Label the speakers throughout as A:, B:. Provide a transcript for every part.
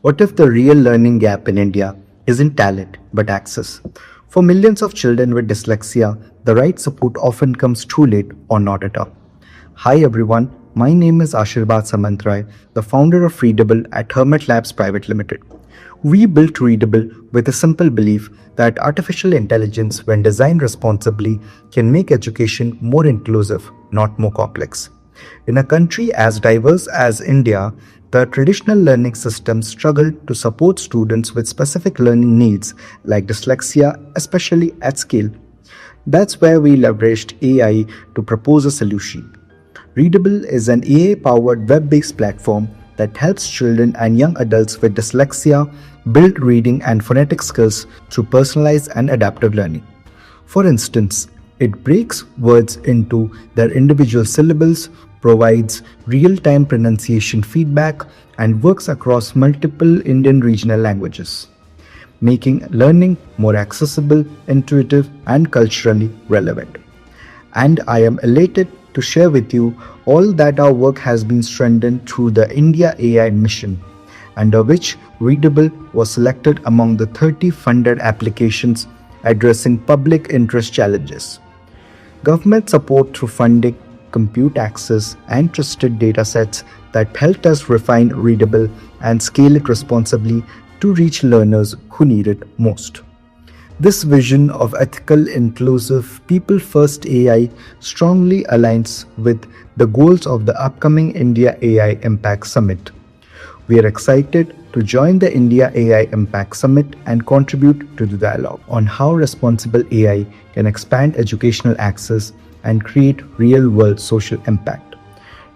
A: What if the real learning gap in India isn't talent but access? For millions of children with dyslexia, the right support often comes too late or not at all. Hi everyone, my name is Ashirbad Samantaray, the founder of Readable at Hermit Labs Pvt. We built Readable with a simple belief that artificial intelligence, when designed responsibly, can make education more inclusive, not more complex. In a country as diverse as India, the traditional learning system struggled to support students with specific learning needs like dyslexia, especially at scale. That's where we leveraged AI to propose a solution. Readable is an AI-powered web-based platform that helps children and young adults with dyslexia build reading and phonetic skills through personalized and adaptive learning. For instance, it breaks words into their individual syllables, provides real-time pronunciation feedback, and works across multiple Indian regional languages, making learning more accessible, intuitive, and culturally relevant. And I am elated to share with you all that our work has been strengthened through the IndiaAI Mission, under which Readable was selected among the 30 funded applications addressing public interest challenges. Government support through funding, compute access, and trusted datasets that helped us refine Readable and scale it responsibly to reach learners who need it most. This vision of ethical, inclusive, people-first AI strongly aligns with the goals of the upcoming India AI Impact Summit. We are excited to join the India AI Impact Summit and contribute to the dialogue on how responsible AI can expand educational access and create real-world social impact.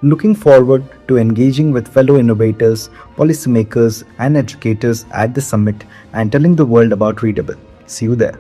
A: Looking forward to engaging with fellow innovators, policymakers, and educators at the summit and telling the world about Readable. See you there.